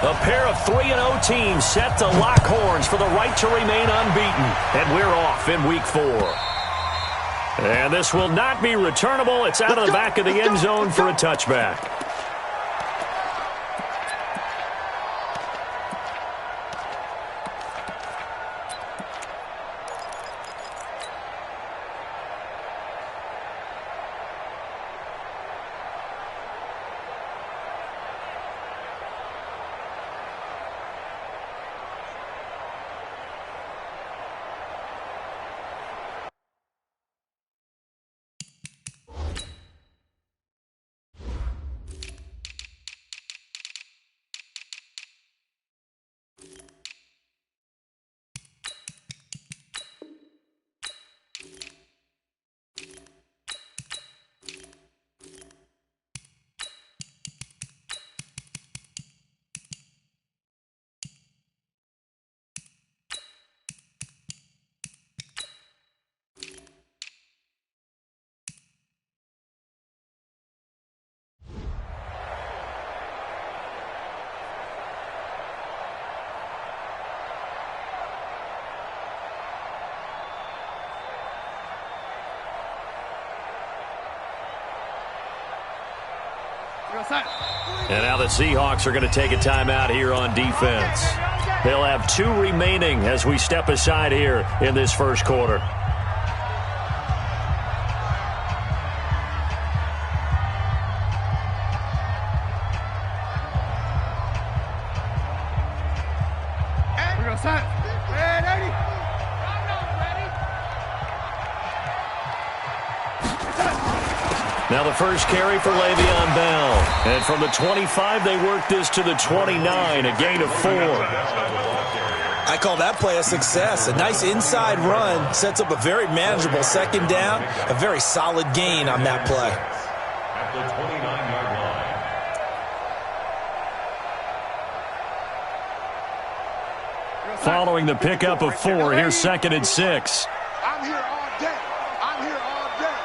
A pair of 3-0 teams set to lock horns for the right to remain unbeaten. And we're off in week 4. And this will not be returnable. It's out of the back of the end zone for a touchback. And now the Seahawks are going to take a timeout here on defense. They'll have 2 remaining as we step aside here in this first quarter. Now the first carry for Le'Veon Bell. And from the 25, they work this to the 29, a gain of 4. I call that play a success. A nice inside run sets up a very manageable second down. A very solid gain on that play. At the 29-yard line. Following the pickup of 4, here's 2nd and 6. I'm here all day. I'm here all day.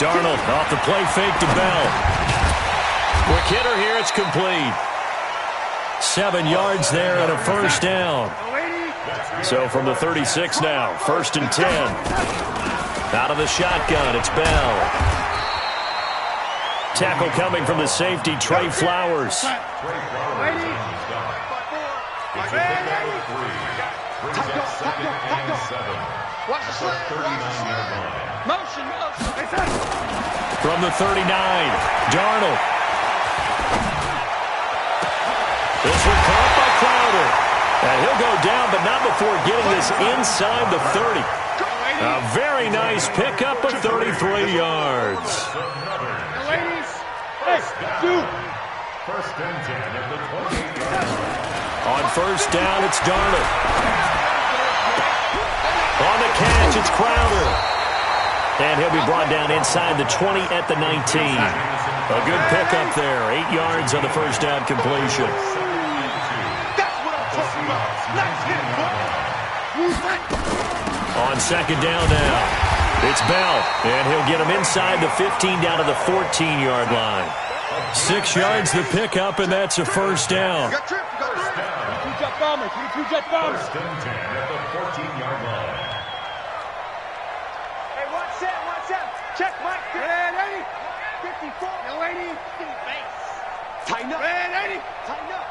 Darnold off the play fake to Bell. Quick hitter here, it's complete. 7 yards there and a first down. So from the 36 now, 1st and 10. Out of the shotgun, it's Bell. Tackle coming from the safety, Trey Flowers. Watch the slide. Motion. From the 39, Darnold. This one caught by Crowder. And he'll go down, but not before getting this inside the 30. A very nice pickup of 33 yards. First and 10 at the 28-yard line. On first down, it's Darnold. On the catch, it's Crowder. And he'll be brought down inside the 20 at the 19. A good pickup there. 8 yards on the first down completion. That's what I'm talking about. Let's hit it. On second down now, it's Bell. And he'll get him inside the 15 down to the 14-yard line. 6 yards the pickup, and that's a first down. Got trip. First and 10 at the 14-yard line. Hey, watch that. Check, Mike. Red 80. 54. No 80. Tighten up. Red 80. Tighten up.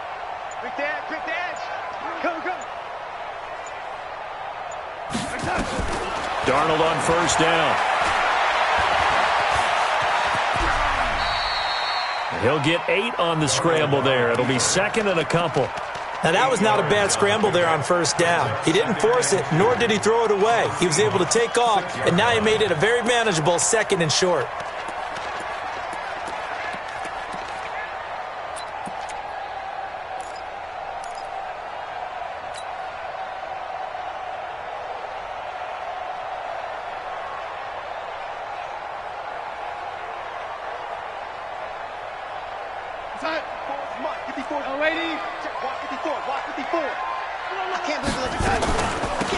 Quick the edge. Come. Darnold on first down. He'll get 8 on the scramble there. It'll be 2nd and a couple. Now, that was not a bad scramble there on first down. He didn't force it, nor did he throw it away. He was able to take off, and now he made it a very manageable 2nd and short.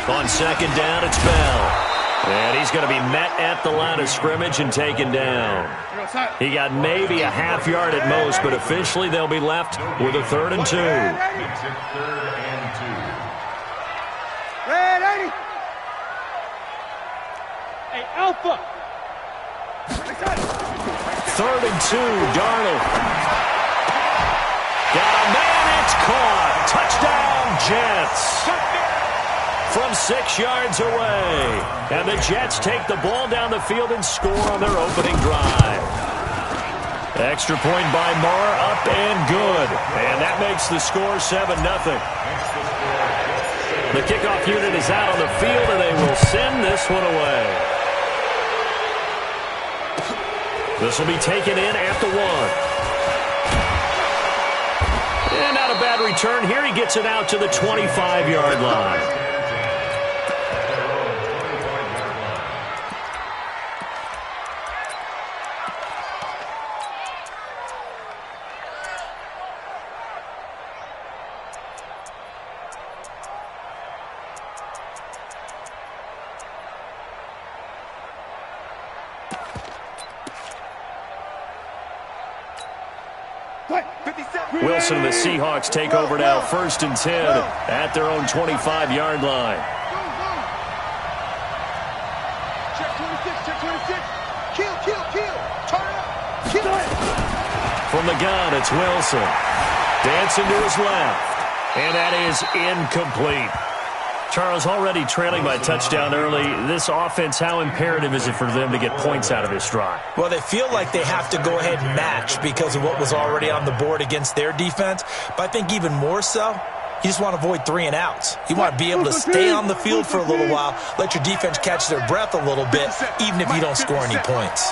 On second down, it's Bell. And he's going to be met at the line of scrimmage and taken down. He got maybe a half yard at most, but officially they'll be left with a 3rd and 2. Makes it 3rd and 2. Red 80. Hey, Alpha. 3rd and 2, Darnold. Got a man, it's caught. Touchdown, Jets. From 6 yards away. And the Jets take the ball down the field and score on their opening drive. Extra point by Marr, up and good. And that makes the score 7-0. The kickoff unit is out on the field, and they will send this one away. This will be taken in at the 1. And not a bad return here. He gets it out to the 25-yard line. Wilson and the Seahawks take over now, 1st and 10 at their own 25-yard line. Check 26, check 26. Kill. Turn it up. Kill it. From the gun, it's Wilson. Dancing to his left. And that is incomplete. Charles, already trailing by touchdown early. This offense, how imperative is it for them to get points out of this drive? Well, they feel like they have to go ahead and match because of what was already on the board against their defense. But I think even more so, you just want to avoid 3 and outs. You want to be able to stay on the field for a little while, let your defense catch their breath a little bit, even if you don't score any points.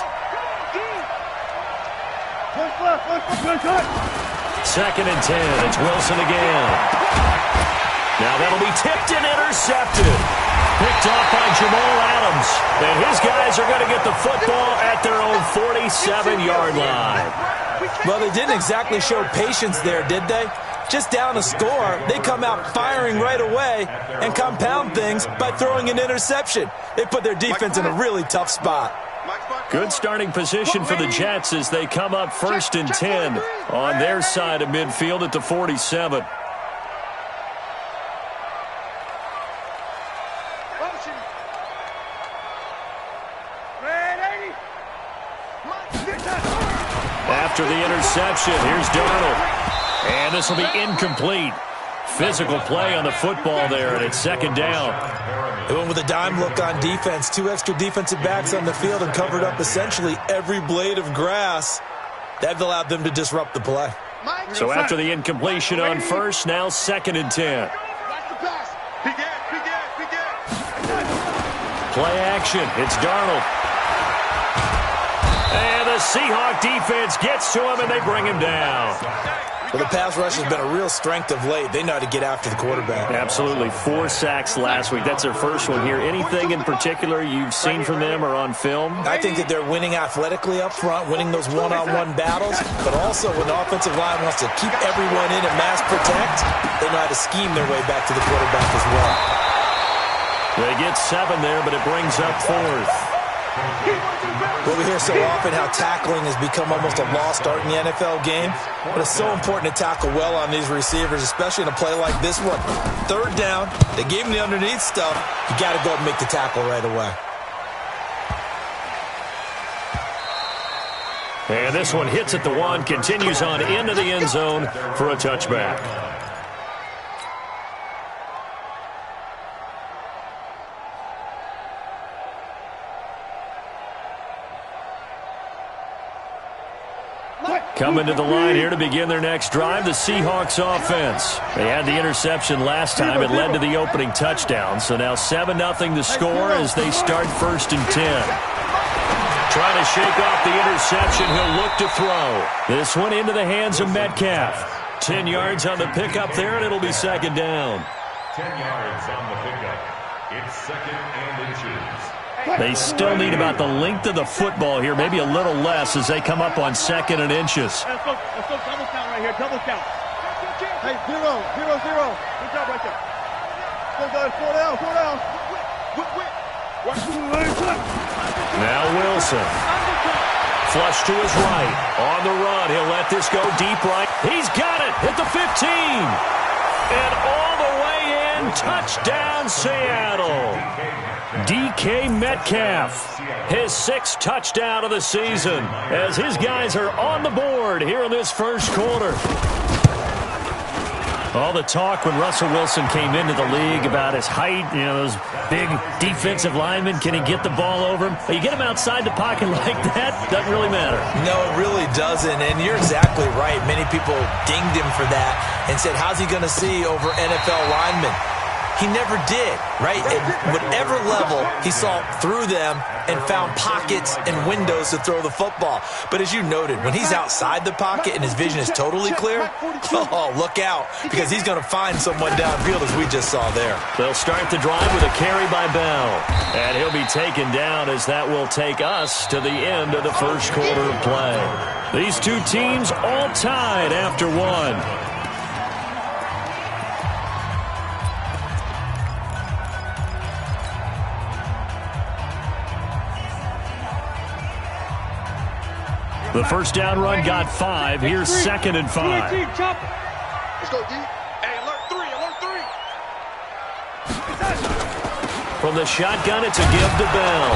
2nd and 10. It's Wilson again. Now that'll be tipped and intercepted. Picked off by Jamal Adams. And his guys are going to get the football at their own 47-yard line. Well, they didn't exactly show patience there, did they? Just down a score, they come out firing right away and compound things by throwing an interception. They put their defense in a really tough spot. Good starting position for the Jets as they come up 1st and 10 on their side of midfield at the 47. After the interception, here's Darnold. And this will be incomplete. Physical play on the football there, and it's 2nd down. They went with a dime look on defense. 2 extra defensive backs on the field and covered up essentially every blade of grass. That allowed them to disrupt the play. So after the incompletion on 1st, now 2nd and 10. Play action. It's Darnold. And the Seahawk defense gets to him, and they bring him down. Well, the pass rush has been a real strength of late. They know how to get after the quarterback. Absolutely. 4 sacks last week. That's their first one here. Anything in particular you've seen from them or on film? I think that they're winning athletically up front, winning those one-on-one battles, but also when the offensive line wants to keep everyone in and mass protect, they know how to scheme their way back to the quarterback as well. They get 7 there, but it brings up 4th. Well, we hear so often how tackling has become almost a lost art in the NFL game, but it's so important to tackle well on these receivers, especially in a play like this one. 3rd down, they gave him the underneath stuff. You got to go and make the tackle right away. And this one hits at the 1, continues on into the end zone for a touchback. Coming to the line here to begin their next drive, the Seahawks offense. They had the interception last time. It led to the opening touchdown. So now 7-0 the score as they start 1st and 10. Trying to shake off the interception. He'll look to throw. This one into the hands of Metcalf. 10 yards on the pickup there, and it'll be 2nd down. 10 yards on the pickup. It's 2nd and inches. They still need about the length of the football here, maybe a little less as they come up on 2nd and inches. Let's go double count right here, double count. Hey, 0, 0, 0. Good job right there. Go, 4 down. Now Wilson. Flush to his right. On the run. He'll let this go deep right. He's got it. Hit the 15. And all the way in. Touchdown, Seattle. DK Metcalf. His 6th touchdown of the season. As his guys are on the board here in this first quarter. All the talk when Russell Wilson came into the league about his height, you know, those big defensive linemen, can he get the ball over him? You get him outside the pocket like that, doesn't really matter. No, it really doesn't, and you're exactly right. Many people dinged him for that and said, how's he going to see over NFL linemen? He never did, right? At whatever level, he saw through them and found pockets and windows to throw the football. But as you noted, when he's outside the pocket and his vision is totally clear, oh, look out, because he's going to find someone downfield, as we just saw there. They'll start the drive with a carry by Bell. And he'll be taken down as that will take us to the end of the first quarter of play. These two teams all tied after one. The first down run got 5. Here's 2nd and 5. Let's go, D. Hey, alert 3, alert 3. From the shotgun, it's a give to Bell.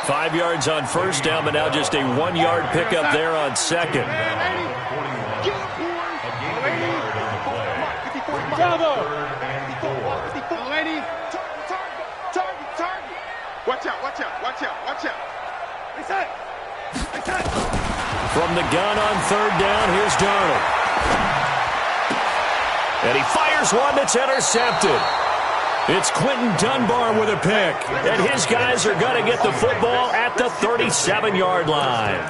5 yards on first down, but now just a 1-yard pickup there on 2nd. Bravo. Watch out, watch out, watch out, watch out. Reset. From the gun on 3rd down, here's Darnold. And he fires one that's intercepted. It's Quentin Dunbar with a pick. And his guys are going to get the football at the 37-yard line.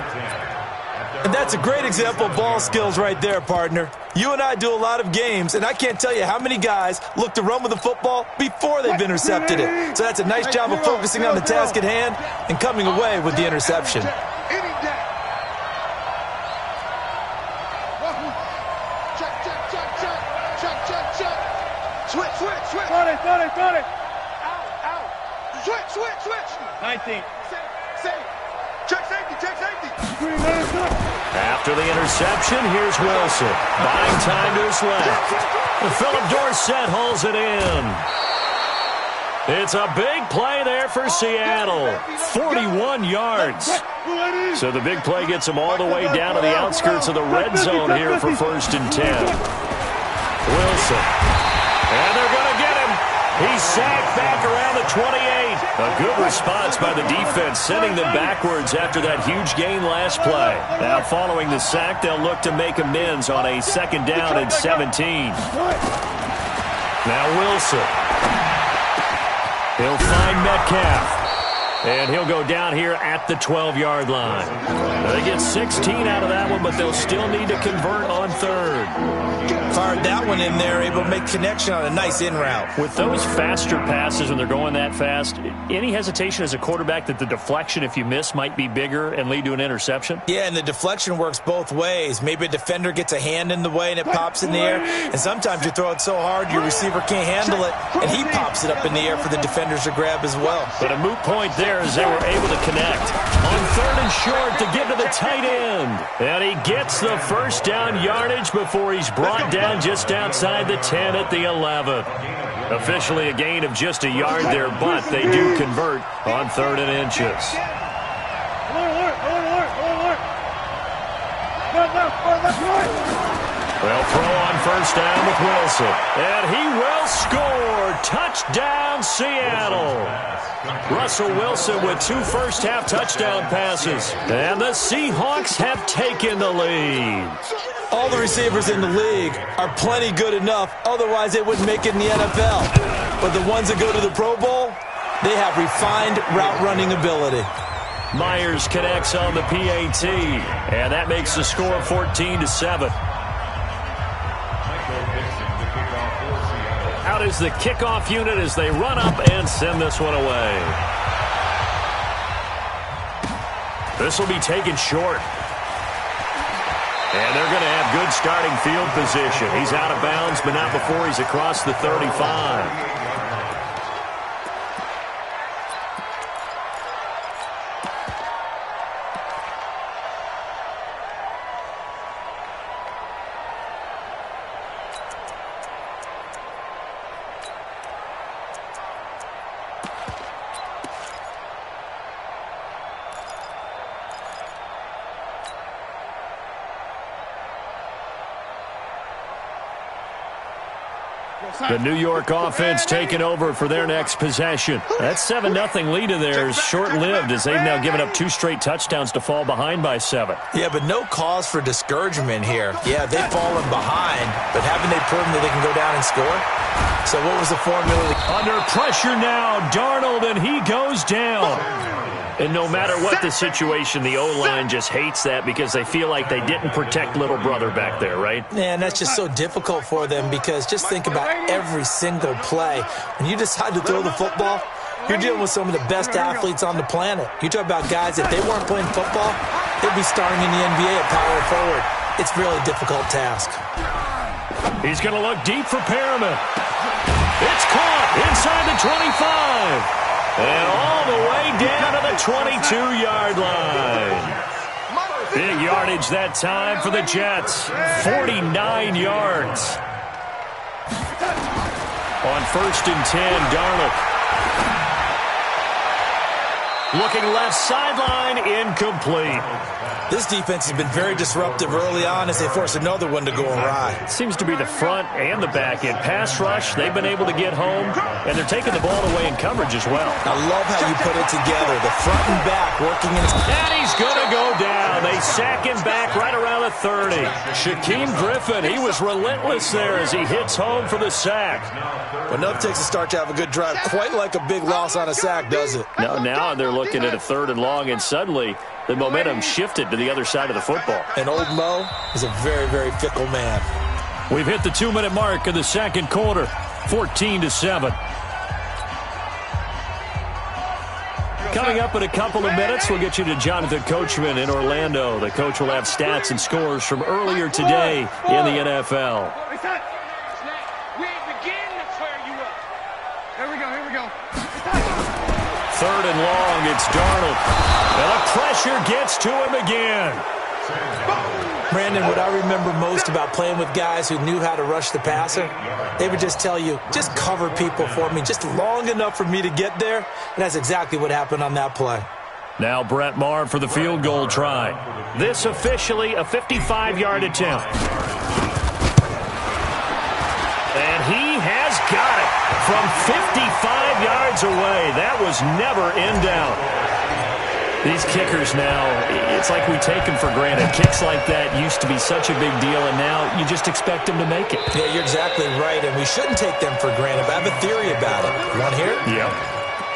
And that's a great example of ball skills right there, partner. You and I do a lot of games, and I can't tell you how many guys look to run with the football before they've intercepted it. So that's a nice job of focusing on the task at hand and coming away with the interception. Got it. Out. Switch. 19. Check safety. After the interception, here's Wilson. Buying time to his left. Philip Dorsett hauls it in. It's a big play there for Seattle. 41 yards. So the big play gets them all the way down to the outskirts of the red zone here for 1st and 10. Wilson. And they're going to get him. He's sacked back around the 28. A good response by the defense, sending them backwards after that huge gain last play. Now, following the sack, they'll look to make amends on a 2nd down and 17. Now Wilson. He'll find Metcalf. And he'll go down here at the 12-yard line. They get 16 out of that one, but they'll still need to convert on 3rd. Fired that one in there, able to make connection on a nice in route. With those faster passes when they're going that fast, any hesitation as a quarterback that the deflection, if you miss, might be bigger and lead to an interception? Yeah, and the deflection works both ways. Maybe a defender gets a hand in the way and it pops in the air, and sometimes you throw it so hard your receiver can't handle it, and he pops it up in the air for the defenders to grab as well. But a moot point there as they were able to connect. On 3rd and short to give to the tight end. And he gets the first down yardage before he's brought down just outside the 10 at the 11. Officially a gain of just a yard there, but they do convert on 3rd and inches. Well, throw on first down with Wilson. And he will score. Touchdown, Seattle. Russell Wilson with 2 first-half touchdown passes. And the Seahawks have taken the lead. All the receivers in the league are plenty good enough. Otherwise, they wouldn't make it in the NFL. But the ones that go to the Pro Bowl, they have refined route-running ability. Myers connects on the PAT. And that makes the score 14-7. Out is the kickoff unit as they run up and send this one away. This will be taken short. And they're going to have good starting field position. He's out of bounds, but not before he's across the 35. The New York offense taking over for their next possession. That 7-0 lead of theirs short-lived as they've now given up 2 straight touchdowns to fall behind by 7. Yeah, but no cause for discouragement here. Yeah, they've fallen behind, but haven't they proven that they can go down and score? So what was the formula? Under pressure now, Darnold, and he goes down. And no matter what the situation, the O-line just hates that because they feel like they didn't protect little brother back there, right? Yeah, and that's just so difficult for them because just think about every single play. When you decide to throw the football, you're dealing with some of the best athletes on the planet. You talk about guys, if they weren't playing football, they'd be starting in the NBA at power forward. It's really a difficult task. He's going to look deep for Perriman. It's caught inside the 25. And all the way down to the 22-yard line. Big yardage that time for the Jets. 49 yards. On 1st and 10, Darnold. Looking left sideline, incomplete. This defense has been very disruptive early on as they force another one to go awry. Seems to be the front and the back end. Pass rush, they've been able to get home, and they're taking the ball away in coverage as well. I love how you put it together. The front and back working in. And he's going to go down. They sack him back right around the 30. Shaquem Griffin, he was relentless there as he hits home for the sack. But enough takes a start to have a good drive. Quite like a big loss on a sack, does it? Now they're looking at a 3rd and long, and suddenly the momentum shifted to the other side of the football. And old Mo is a very, very fickle man. We've hit the 2-minute mark in the second quarter, 14-7. Coming up in a couple of minutes, we'll get you to Jonathan Coachman in Orlando. The coach will have stats and scores from earlier today in the NFL. Third and long, it's Darnold. And the pressure gets to him again. Brandon, what I remember most about playing with guys who knew how to rush the passer, they would just tell you, just cover people for me, just long enough for me to get there. And that's exactly what happened on that play. Now Brett Maher for the field goal try. This officially a 55-yard attempt. And he has got it from 55 yards away. That was never in doubt. These kickers now, it's like we take them for granted. Kicks like that used to be such a big deal, and now you just expect them to make it. Yeah, you're exactly right, and we shouldn't take them for granted. But I have a theory about it. You want to hear it? Yep.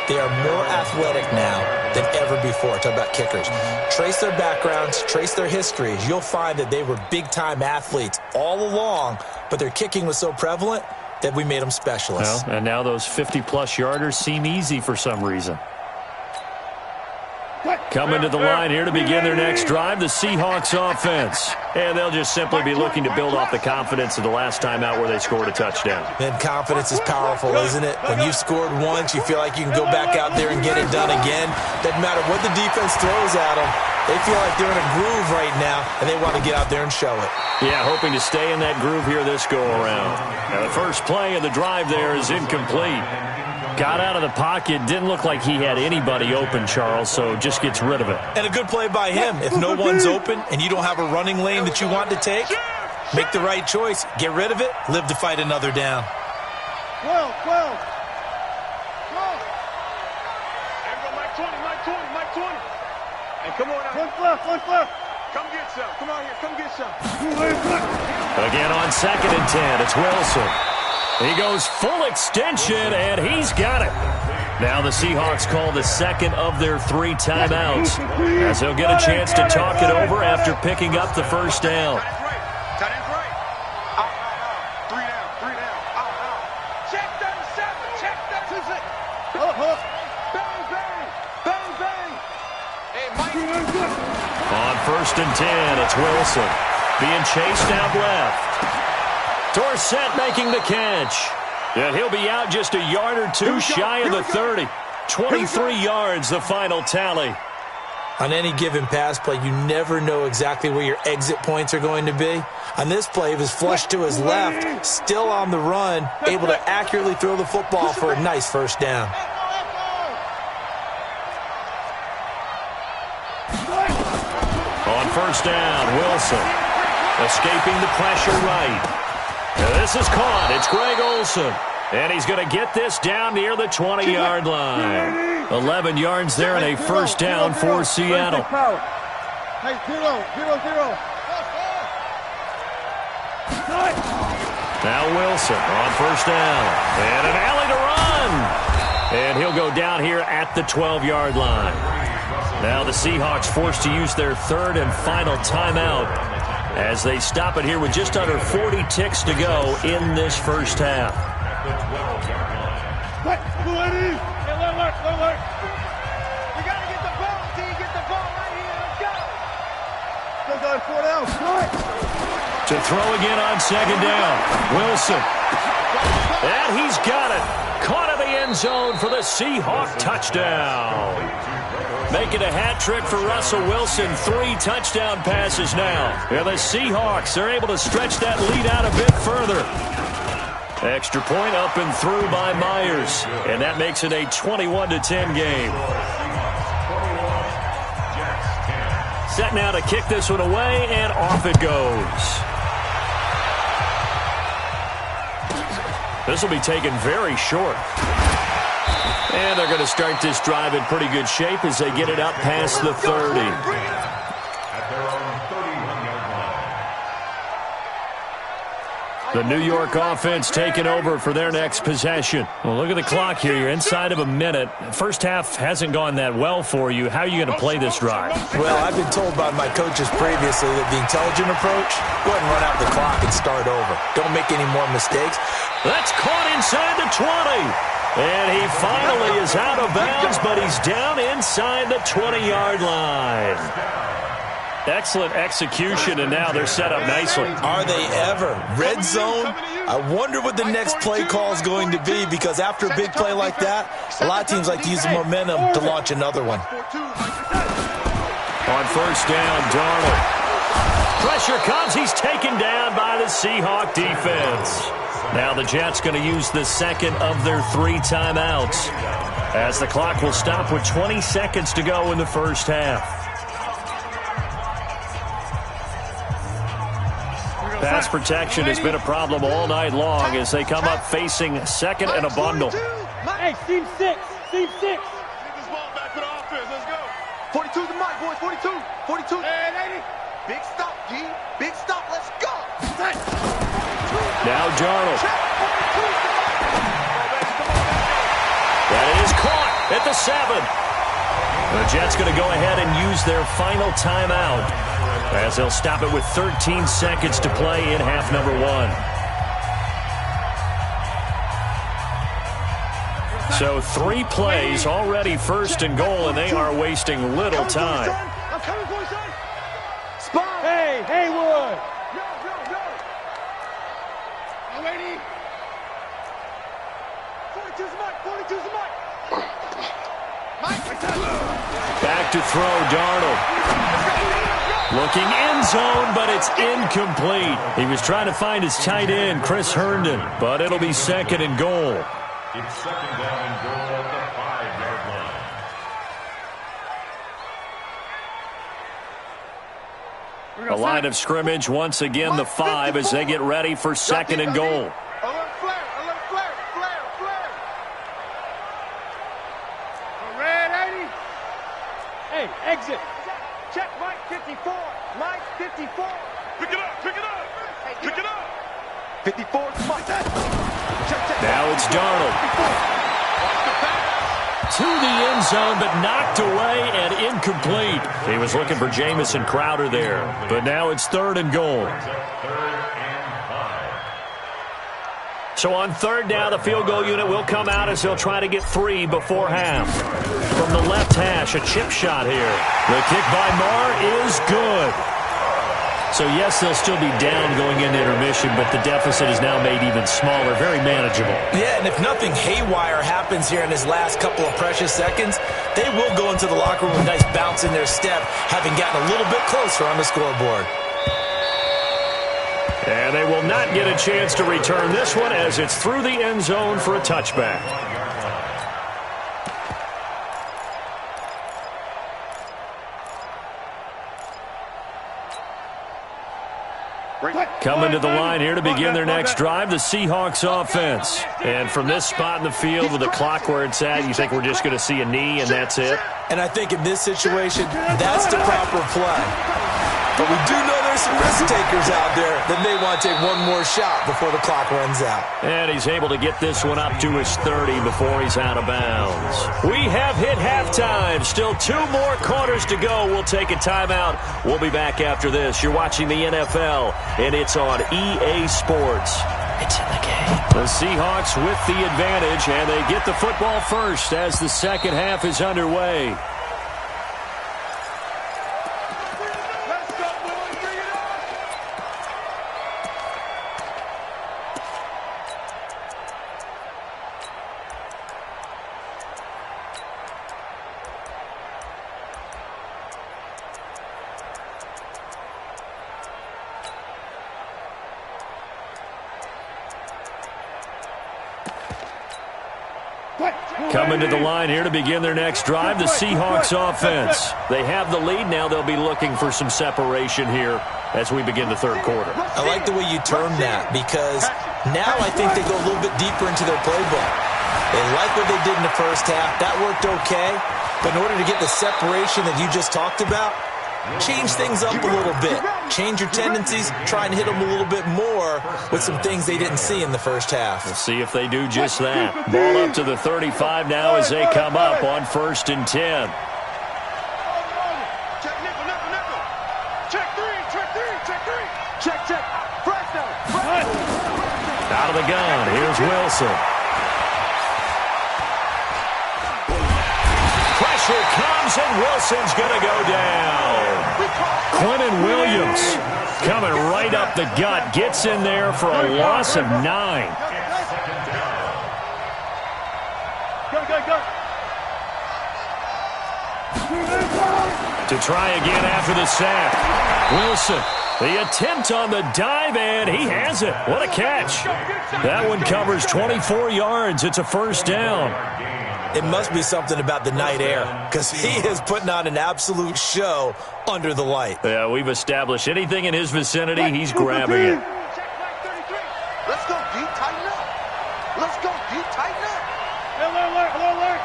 They are more athletic now than ever before. Talk about kickers. Trace their backgrounds, trace their histories. You'll find that they were big-time athletes all along, but their kicking was so prevalent that we made them specialists. Well, and now those 50-plus yarders seem easy for some reason. Coming to the line here to begin their next drive, the Seahawks offense. And they'll just simply be looking to build off the confidence of the last time out where they scored a touchdown. And confidence is powerful, isn't it? When you've scored once, you feel like you can go back out there and get it done again. Doesn't matter what the defense throws at them. They feel like they're in a groove right now, and they want to get out there and show it. Yeah, hoping to stay in that groove here this go-around. Now, the first play of the drive there is incomplete. Got out of the pocket, didn't look like he had anybody open, Charles, so just gets rid of it. And a good play by him. If no one's open and you don't have a running lane that you want to take, make the right choice. Get rid of it, live to fight another down. 12. Mike 20. Hey, come on out. One left. Come get some. Come on here, come get some. Again on 2nd and 10, it's Wilson. He goes full extension, and he's got it. Now the Seahawks call the second of their 3 timeouts, as he'll get a chance to talk it over after picking up the first down. Tight end's right. Out. 3 down. Out. Check 37. Check 37. Hook. Bang. Hey, Mike. On 1st and 10, it's Wilson. Being chased out left. Dorsett making the catch. And he'll be out just a yard or two shy of the 30. 23 yards, the final tally. On any given pass play, you never know exactly where your exit points are going to be. On this play, he was flushed to his left, still on the run, able to accurately throw the football for a nice first down. On first down, Wilson escaping the pressure right. This is caught. It's Greg Olsen. And he's going to get this down near the 20-yard line. 11 yards there and a first down for Seattle. Hey, 0-0-0. Now Wilson on first down. And an alley to run. And he'll go down here at the 12-yard line. Now the Seahawks forced to use their third and final timeout as they stop it here with just under 40 ticks to go in this first half. What? Hey, look. You got to get the ball, T. Get the ball right here. Let's go. 4 down. To throw again on second down. Wilson. And he's got it. Caught in the end zone for the Seahawk touchdown. Making a hat trick for Russell Wilson. 3 touchdown passes now. And the Seahawks are able to stretch that lead out a bit further. Extra point up and through by Myers. And that makes it a 21-10 game. Set now to kick this one away, and off it goes. This will be taken very short. And they're going to start this drive in pretty good shape as they get it up past the 30. The New York offense taking over for their next possession. Well, look at the clock here. You're inside of a minute. First half hasn't gone that well for you. How are you going to play this drive? Well, I've been told by my coaches previously that the intelligent approach, go ahead and run out the clock and start over. Don't make any more mistakes. That's caught inside the 20. And he finally is out of bounds, but he's down inside the 20-yard line. Excellent execution, and now they're set up nicely. Are they ever? Red zone? I wonder what the next play call is going to be, because after a big play like that, a lot of teams like to use the momentum to launch another one. On first down, Darnold. Pressure comes. He's taken down by the Seahawk defense. Now the Jets going to use the second of their 3 timeouts as the clock will stop with 20 seconds to go in the first half. Pass protection has been a problem all night long as they come up facing second and a bundle. Hey, team 6. Team 6. Get this ball back for the offense. Let's go. 42's the mic, boys. 42. 42. And 80. Big stop, G. Big stop. Let's go. Now Darnold. That is caught at the 7. The Jets going to go ahead and use their final timeout as they'll stop it with 13 seconds to play in half number 1. So 3 plays already first and goal, and they are wasting little time. I'm coming for you, son. Spot. Hey, Haywood. No. I'm ready. 42's the mic. 42's the mic. Back to throw, Darnold. Looking end zone, but it's incomplete. He was trying to find his tight end, Chris Herndon, but it'll be second and goal. It's second down and goal at the 5-yard line. A line of scrimmage once again, the 5, as they get ready for second and goal. Alert flare. Red 80. Hey, exit. Check Mike 54. Mike 54. Pick it up. Hey, pick it up. 54 is Mike. Check. Now it's Darnold. To the end zone, but knocked away and incomplete. He was looking for Jamison Crowder there, but now it's third and goal. So on third down, the field goal unit will come out as they'll try to get 3 before half. From the left hash, a chip shot here. The kick by Marr is good. So, yes, they'll still be down going into intermission, but the deficit is now made even smaller, very manageable. Yeah, and if nothing haywire happens here in his last couple of precious seconds, they will go into the locker room with a nice bounce in their step, having gotten a little bit closer on the scoreboard. And they will not get a chance to return this one as it's through the end zone for a touchback. Break. Coming to the line here to begin their next drive, the Seahawks offense. And from this spot in the field with the clock where it's at, you think we're just going to see a knee and that's it? And I think in this situation, that's the proper play. But we do know there's some risk takers out there that may want to take one more shot before the clock runs out. And he's able to get this one up to his 30 before he's out of bounds. We have hit halftime. Still 2 more quarters to go. We'll take a timeout. We'll be back after this. You're watching the NFL, and it's on EA Sports. It's in the game. The Seahawks with the advantage, and they get the football first as the second half is underway. Coming to the line here to begin their next drive, the Seahawks offense. They have the lead. Now they'll be looking for some separation here as we begin the third quarter. I like the way you term that because now I think they go a little bit deeper into their playbook. They like what they did in the first half. That worked okay. But in order to get the separation that you just talked about, change things up a little bit. Change your tendencies. Try and hit them a little bit more with some things they didn't see in the first half. We'll see if they do just that. Ball up to the 35 now as they come up on 1st and 10. Check nickel, nickel, nickel. Check three, check three, check three. Check, check. Fresh down. Out of the gun. Here's Wilson. Pressure comes, and Wilson's going to go down. Quentin Williams coming right up the gut. Gets in there for a loss of 9. Go. To try again after the sack. Wilson, the attempt on the dive, and he has it. What a catch. That one covers 24 yards. It's a first down. It must be something about the night air because he is putting on an absolute show under the light. Yeah, we've established anything in his vicinity, he's grabbing it. Let's go deep, tighten up. Let's go deep, tighten up. Alert.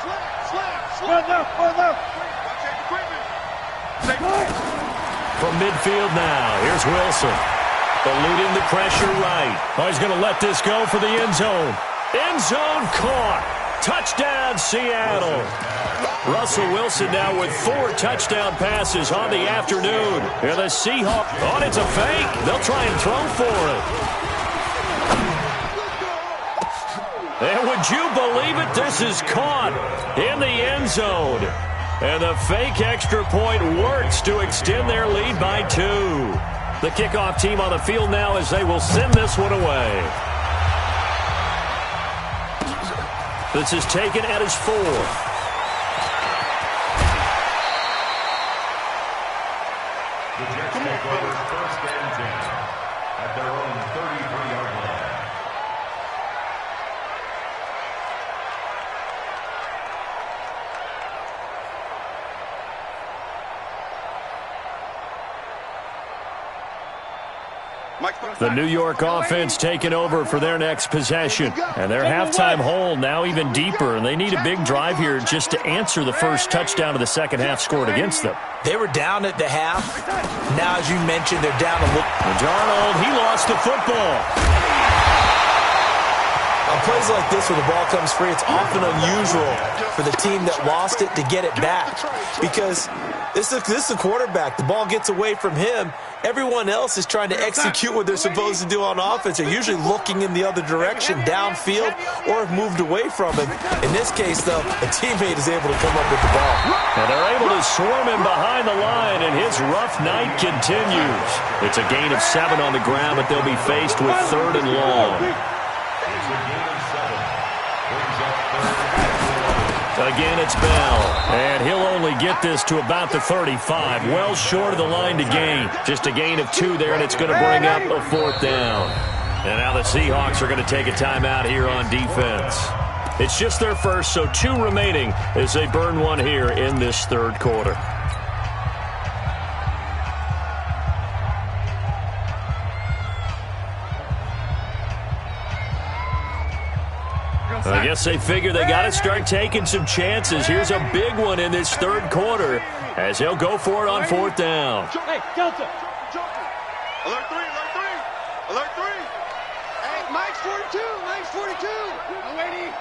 Slap. Left. Check equipment. From midfield now, here's Wilson. Eluding the pressure right. Oh, he's going to let this go for the end zone. End zone caught. Touchdown, Seattle. Russell Wilson now with 4 touchdown passes on the afternoon. And the Seahawks, oh, it's a fake. They'll try and throw for it. And would you believe it? This is caught in the end zone. And the fake extra point works to extend their lead by 2. The kickoff team on the field now as they will send this one away. This is taken at his 4. The Jets take over 1st and 10 at their own 33-yard line. The New York offense taking over for their next possession. And their halftime hole now even deeper, and they need a big drive here just to answer the first touchdown of the second half scored against them. They were down at the half. Now, as you mentioned, they're down a little. Darnold, he lost the football. On plays like this where the ball comes free, it's often unusual for the team that lost it to get it back because this is the quarterback. The ball gets away from him. Everyone else is trying to execute what they're supposed to do on offense. They're usually looking in the other direction, downfield, or have moved away from him. In this case, though, a teammate is able to come up with the ball. And they're able to swarm him behind the line, and his rough night continues. It's a gain of 7 on the ground, but they'll be faced with 3rd and long. Again, it's Bell, and he'll only get this to about the 35, well short of the line to gain. Just a gain of 2 there, and it's going to bring up a 4th down. And now the Seahawks are going to take a timeout here on defense. It's just their first, so 2 remaining as they burn one here in this third quarter. I guess they figure they got to start taking some chances. Here's a big one in this third quarter as he'll go for it on fourth down. Hey, Delta. Alert 3, alert 3. Alert 3. Hey, Mike's 42. Mike's 42. Young lady.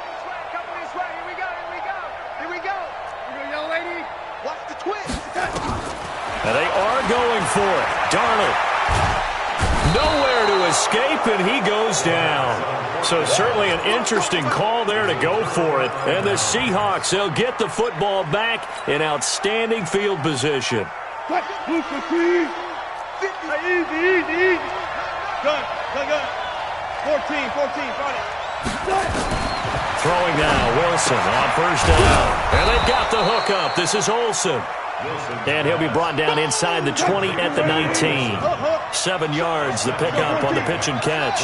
Coming this way. Here we go. Here we go. Here we go. Here we go, young lady. Watch the twist. And they are going for it. Darnold. Nowhere to escape, and he goes down. So certainly an interesting call there to go for it. And the Seahawks, they'll get the football back in outstanding field position. Easy. Good. 14. Got it. Throwing now, Wilson on first down. And they've got the hook up. This is Olsen. And he'll be brought down inside the 20 at the 19. 7 yards, the pickup on the pitch and catch.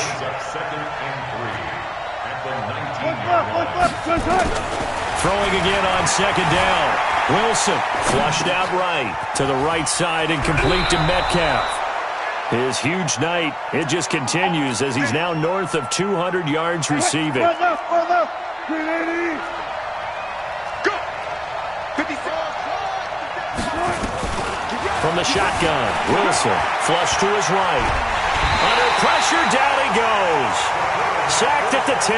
Throwing again on second down. Wilson flushed out right to the right side and complete to Metcalf. His huge night, it just continues as he's now north of 200 yards receiving. From the shotgun, Wilson flush to his right. Under pressure, down he goes. Sacked at the 10.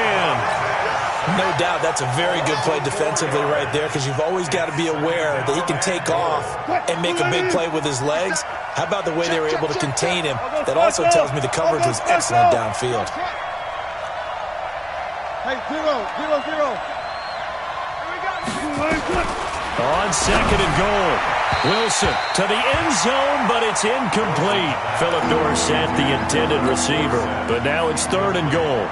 No doubt that's a very good play defensively right there because you've always got to be aware that he can take off and make a big play with his legs. How about the way they were able to contain him? That also tells me the coverage was excellent downfield. Hey, 0. On second and goal. Wilson to the end zone, but it's incomplete. Philip Dorsett, the intended receiver. But now it's third and goal.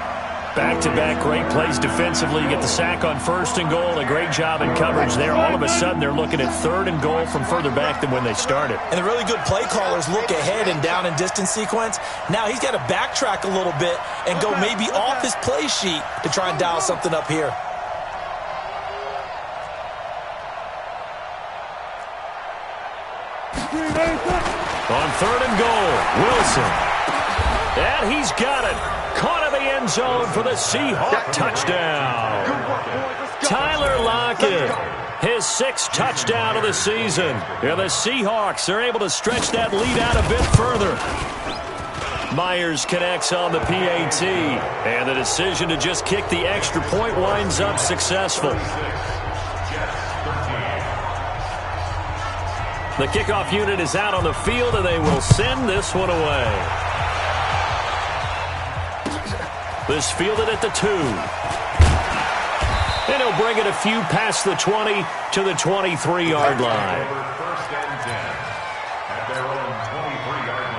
Back-to-back great plays defensively. You get the sack on first and goal. A great job in coverage there. All of a sudden, they're looking at third and goal from further back than when they started. And the really good play callers look ahead and down and distance sequence. Now he's got to backtrack a little bit and go maybe off his play sheet to try and dial something up here. On third and goal, Wilson. And he's got it. Caught in the end zone for the Seahawk touchdown. Tyler Lockett, his 6th touchdown of the season. And the Seahawks are able to stretch that lead out a bit further. Myers connects on the PAT. And the decision to just kick the extra point winds up successful. The kickoff unit is out on the field, and they will send this one away. This fielded at the 2. And he'll bring it a few past the 20 to the 23-yard line. First and 10 at their own 23-yard line.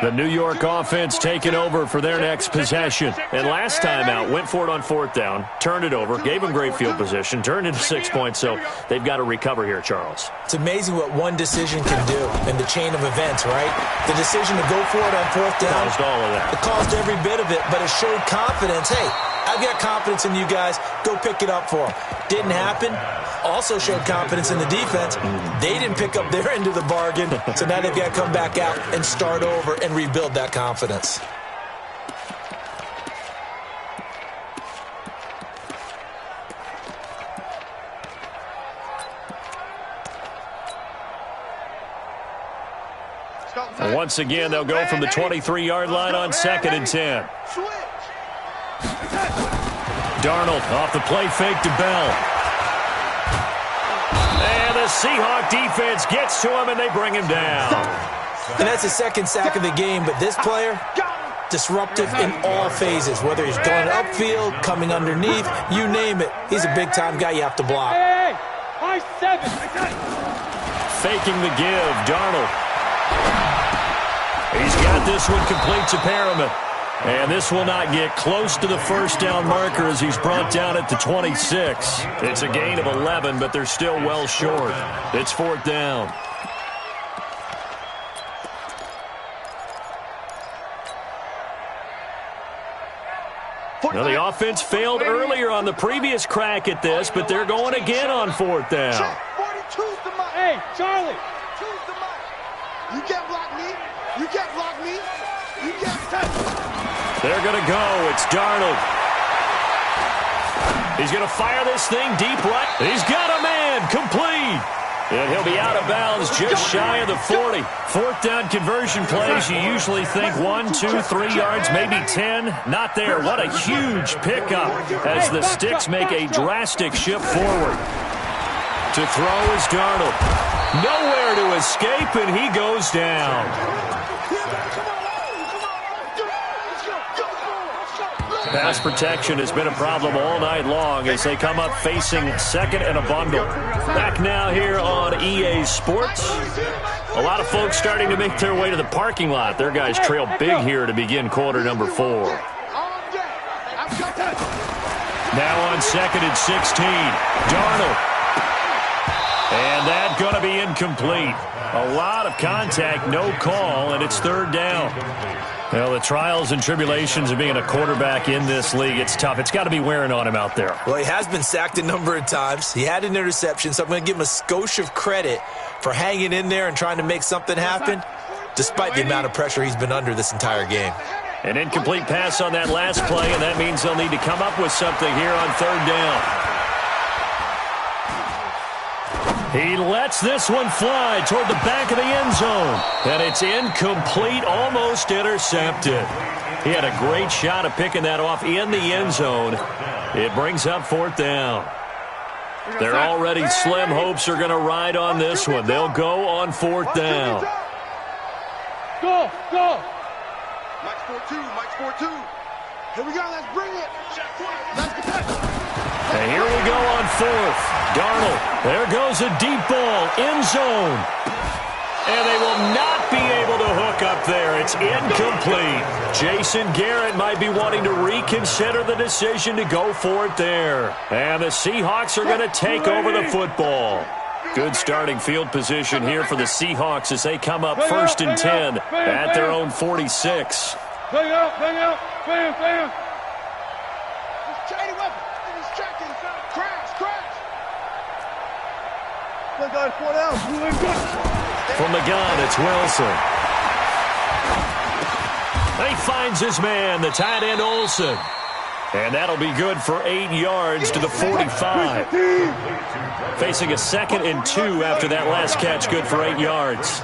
The New York offense taking over for their next possession. And last time out, went for it on fourth down, turned it over, gave them great field position, turned into 6 points, so they've got to recover here, Charles. It's amazing what one decision can do in the chain of events, right? The decision to go for it on fourth down. Caused all of that. It caused every bit of it, but it showed confidence. Hey, I've got confidence in you guys. Go pick it up for them. Didn't happen. Also showed confidence in the defense. They didn't pick up their end of the bargain, so now they've got to come back out and start over and rebuild that confidence. And once again, they'll go from the 23-yard line on second and 10. Darnold off the play fake to Bell. And the Seahawk defense gets to him, and they bring him down. And that's the second sack of the game, but this player, disruptive in all phases, whether he's going upfield, coming underneath, you name it. He's a big-time guy you have to block. Faking the give, Darnold. He's got this one complete to Perriman. And this will not get close to the first down marker as he's brought down at the 26. It's a gain of 11, but they're still well short. It's fourth down. Now, the offense failed earlier on the previous crack at this, but they're going again on fourth down. Hey, Charlie. You can't block me. You can't block me. You can't touch me. They're going to go. It's Darnold. He's going to fire this thing deep right. He's got a man. Complete. And he'll be out of bounds just shy of the 40. Fourth down conversion plays, you usually think 1, 2, 3 yards, maybe 10. Not there. What a huge pickup as the Sticks make a drastic shift forward. To throw is Darnold. Nowhere to escape, and he goes down. Pass protection has been a problem all night long as they come up facing second and a bundle. Back now here on EA Sports. A lot of folks starting to make their way to the parking lot. Their guys trail big here to begin quarter number 4. Now on second and 16. Darnold. And that's going to be incomplete. A lot of contact, no call, and it's third down. Well, the trials and tribulations of being a quarterback in this league, it's tough. It's got to be wearing on him out there. Well, he has been sacked a number of times. He had an interception, so I'm going to give him a skosh of credit for hanging in there and trying to make something happen, despite the amount of pressure he's been under this entire game. An incomplete pass on that last play, and that means they'll need to come up with something here on third down. He lets this one fly toward the back of the end zone. And it's incomplete, almost intercepted. He had a great shot of picking that off in the end zone. It brings up fourth down. Their already slim hopes are going to ride on this one. They'll go on fourth down. Go, go. Mike's 4-2, Mike's 4-2. Here we go, let's bring it. Let's get And here we go on fourth. Darnold. There goes a deep ball. End zone. And they will not be able to hook up there. It's incomplete. Jason Garrett might be wanting to reconsider the decision to go for it there. And the Seahawks are going to take over the football. Good starting field position here for the Seahawks as they come up first and 10 at their own 46. Bang out, bang out, bam, bam. Just trade him up. He's checking. Crash, crash. They got 4 down. From the gun, it's Wilson. He finds his man, the tight end Olsen. And that'll be good for 8 yards to the 45. Facing a 2nd and 2 after that last catch, good for 8 yards.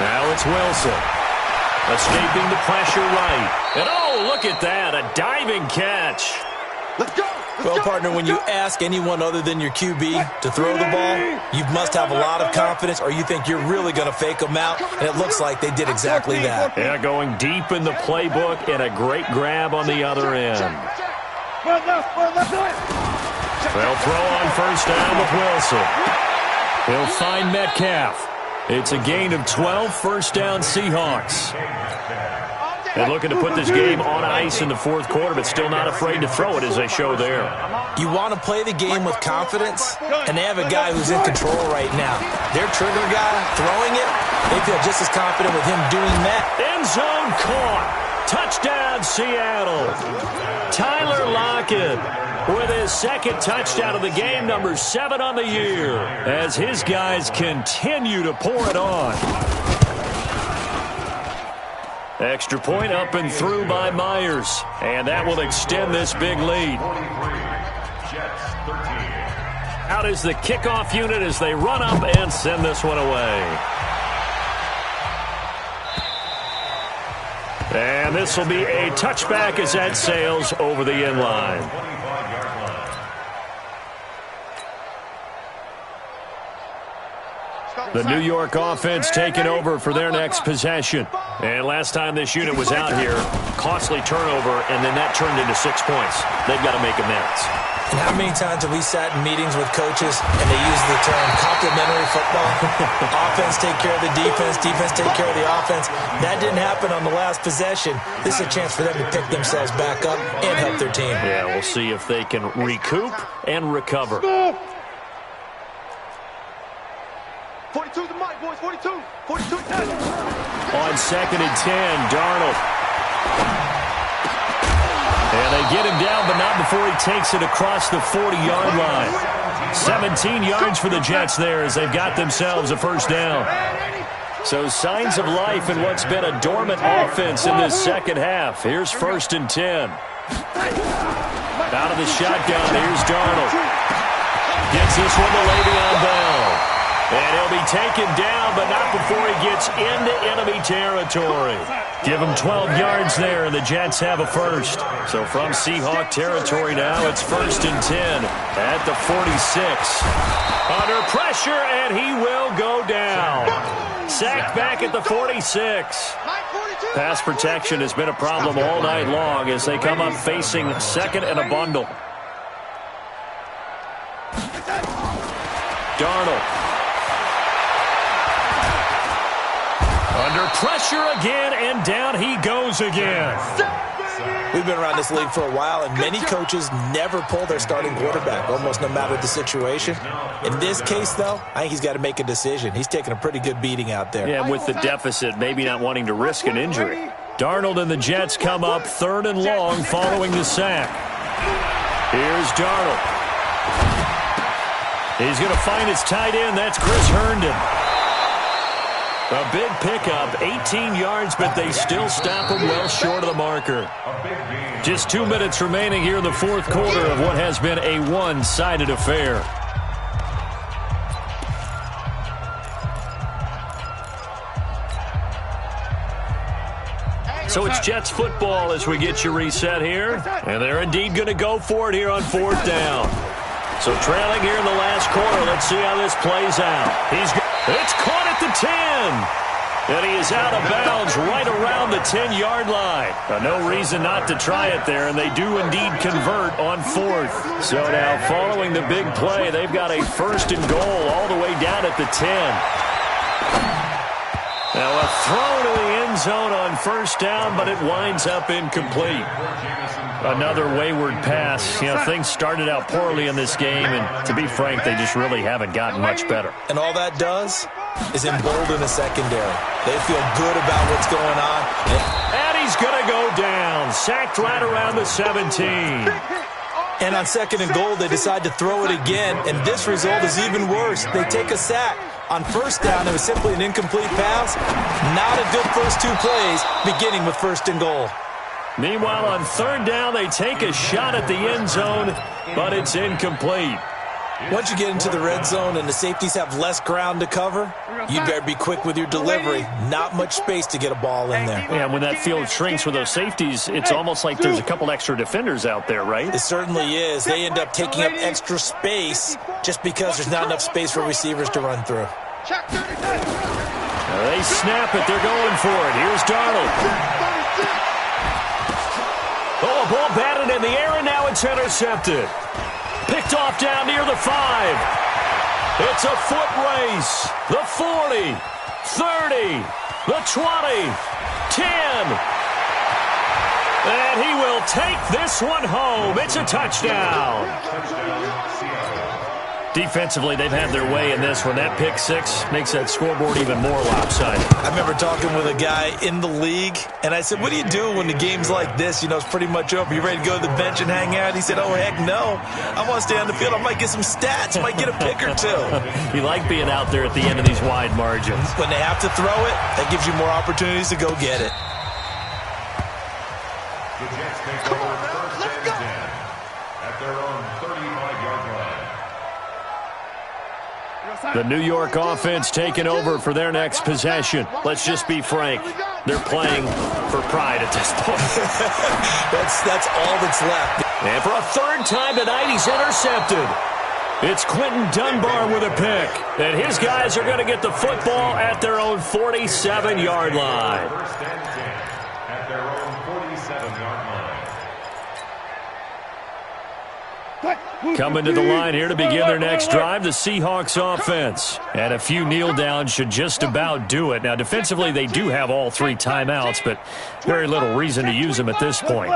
Now it's Wilson. Escaping the pressure right. And oh, look at that, a diving catch. Let's go. Well, partner, when you ask anyone other than your QB to throw the ball, you must have a lot of confidence or you think you're really going to fake them out, and it looks like they did exactly that. Yeah, going deep in the playbook and a great grab on the other end. They'll throw on first down with Wilson. He'll find Metcalf. It's a gain of 12, first down Seahawks. And looking to put this game on ice in the fourth quarter, but still not afraid to throw it as they show there. You want to play the game with confidence, and they have a guy who's in control right now. Their trigger guy throwing it, they feel just as confident with him doing that. End zone caught. Touchdown, Seattle. Tyler Lockett with his second touchdown of the game, number 7 on the year, as his guys continue to pour it on. Extra point up and through by Myers. And that will extend this big lead. Out is the kickoff unit as they run up and send this one away. And this will be a touchback as that sails over the end line. The New York offense taking over for their next possession. And last time this unit was out here, costly turnover, and then that turned into 6 points. They've got to make amends. And how many times have we sat in meetings with coaches and they use the term complementary football? Offense take care of the defense, defense take care of the offense. That didn't happen on the last possession. This is a chance for them to pick themselves back up and help their team. Yeah, we'll see if they can recoup and recover. 42 to Mike, boys. 42. 42 10. On second and 10, Darnold. And And they get him down, but not before he takes it across the 40-yard line. 17 yards for the Jets there as they've got themselves a first down. So signs of life in what's been a dormant offense in this second half. Here's 1st and 10. Out of the shotgun, here's Darnold. Gets this one to Le'Veon Bell. And he'll be taken down, but not before he gets into enemy territory. Give him 12 yards there, and the Jets have a first. So from Seahawk territory now, it's 1st and 10 at the 46. Under pressure, and he will go down. Sacked back at the 46. Pass protection has been a problem all night long as they come up facing 2nd and a bundle. Darnold. Under pressure again, and down he goes again. We've been around this league for a while, and many coaches never pull their starting quarterback, almost no matter the situation. In this case, though, I think he's got to make a decision. He's taking a pretty good beating out there. Yeah, with the deficit, maybe not wanting to risk an injury. Darnold and the Jets come up 3rd and long following the sack. Here's Darnold. He's going to find his tight end. That's Chris Herndon. A big pickup, 18 yards, but they still stop him well short of the marker. Just 2 minutes remaining here in the 4th quarter of what has been a one-sided affair. So it's Jets football as we get you reset here. And they're indeed going to go for it here on 4th down. So trailing here in the last quarter. Let's see how this plays out. It's caught at the 10. And he is out of bounds right around the 10-yard line. No reason not to try it there, and they do indeed convert on 4th. So now following the big play, they've got a 1st and goal all the way down at the 10. Now a throw to the end zone on 1st down, but it winds up incomplete. Another wayward pass. You know, things started out poorly in this game, and to be frank, they just really haven't gotten much better. And all that does is embolden the secondary. They feel good about what's going on. And he's going to go down. Sacked right around the 17. And on 2nd and goal, they decide to throw it again, and this result is even worse. They take a sack. On 1st down, it was simply an incomplete pass. Not a good first 2 plays, beginning with 1st and goal. Meanwhile, on 3rd down, they take a shot at the end zone, but it's incomplete. Once you get into the red zone and the safeties have less ground to cover, you better be quick with your delivery. Not much space to get a ball in there. Yeah, when that field shrinks with those safeties, it's almost like there's a couple extra defenders out there, right? It certainly is. They end up taking up extra space just because there's not enough space for receivers to run through. They snap it. They're going for it. Here's Darnold. Oh, a ball batted in the air, and now it's intercepted. Picked off down near the 5. It's a foot race. The 40, 30, the 20, 10. And he will take this one home. It's a touchdown. Defensively, they've had their way in this one. That pick 6 makes that scoreboard even more lopsided. I remember talking with a guy in the league, and I said, what do you do when the game's like this? You know, it's pretty much over. You ready to go to the bench and hang out? He said, oh, heck no. I want to stay on the field. I might get some stats. I might get a pick or 2. You like being out there at the end of these wide margins. When they have to throw it, that gives you more opportunities to go get it. The Jets take over 1st and 10 at their own 35-yard line. The New York offense taking over for their next possession. Let's just be frank. They're playing for pride at this point. That's all that's left. And for a 3rd time tonight, he's intercepted. It's Quentin Dunbar with a pick. And his guys are going to get the football at their own 47-yard line. 1st and 10 at their own 47-yard line. Coming to the line here to begin their next drive, the Seahawks offense. And a few kneel downs should just about do it. Now, defensively, they do have all 3 timeouts, but very little reason to use them at this point.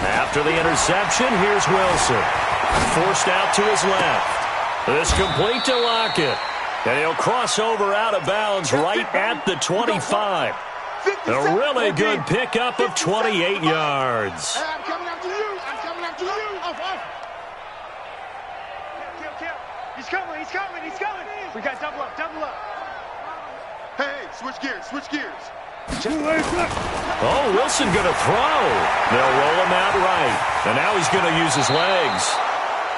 After the interception, here's Wilson. Forced out to his left. This complete to Lockett. And he'll cross over out of bounds right at the 25. A really good pickup of 28 yards. Hey, I'm coming after you. I'm coming after you. Kill. He's coming. We got double up. Hey, switch gears. Oh, Wilson going to throw. They'll roll him out right. And now he's going to use his legs.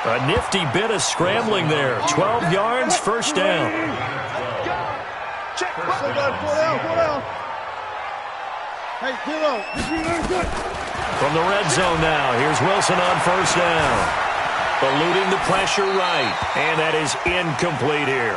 A nifty bit of scrambling there. 12 yards, first down. Check. Pull down. Hey, Kilo. From the red zone now, here's Wilson on first down. Eluding the pressure right. And that is incomplete here.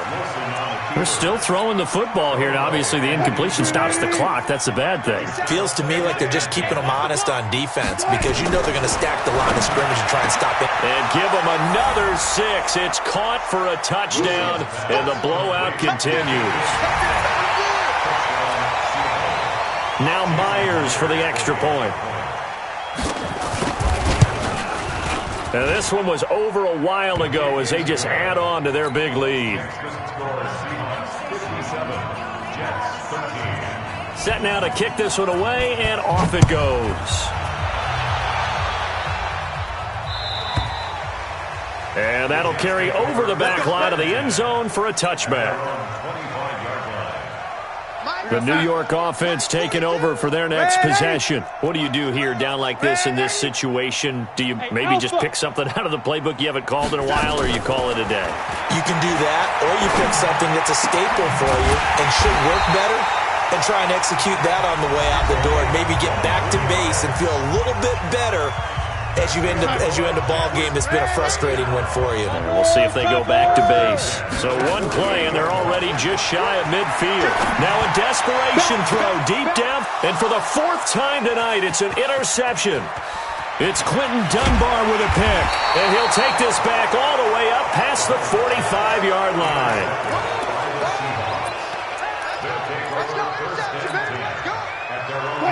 They're still throwing the football here, and obviously the incompletion stops the clock. That's a bad thing. Feels to me like they're just keeping them honest on defense because you know they're going to stack the line of scrimmage and try and stop it. And give them another 6. It's caught for a touchdown, and the blowout continues. Now Myers for the extra point. Now this one was over a while ago as they just add on to their big lead. Set now to kick this one away, and off it goes. And that'll carry over the back line of the end zone for a touchback. The New York offense taking over for their next possession. What do you do here down like this in this situation? Do you maybe just pick something out of the playbook you haven't called in a while, or you call it a day? You can do that, or you pick something that's a staple for you and should work better and try and execute that on the way out the door and maybe get back to base and feel a little bit better as you end a ball game that's been a frustrating one for you. We'll see if they go back to base. So one play, and they're already just shy of midfield. Now a desperation throw deep down, and for the 4th time tonight, it's an interception. It's Quentin Dunbar with a pick, and he'll take this back all the way up past the 45-yard line.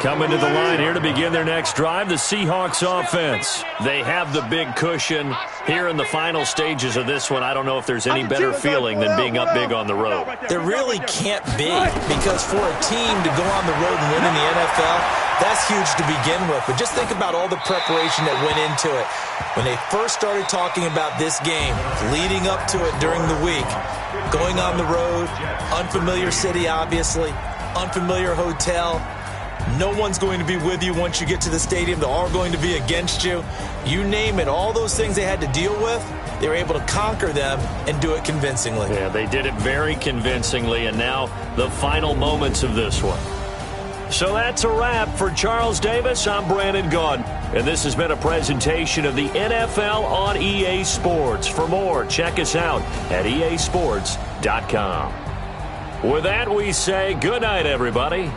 Coming to the line here to begin their next drive, the Seahawks offense. They have the big cushion here in the final stages of this one. I don't know if there's any better feeling than being up big on the road. There really can't be, because for a team to go on the road and win in the NFL, that's huge to begin with. But just think about all the preparation that went into it. When they first started talking about this game, leading up to it during the week, going on the road, unfamiliar city, obviously, unfamiliar hotel. No one's going to be with you once you get to the stadium. They're all going to be against you. You name it, all those things they had to deal with, they were able to conquer them and do it convincingly. Yeah, they did it very convincingly, and now the final moments of this one. So that's a wrap for Charles Davis. I'm Brandon Gaudin, and this has been a presentation of the NFL on EA Sports. For more, check us out at easports.com. With that, we say good night, everybody.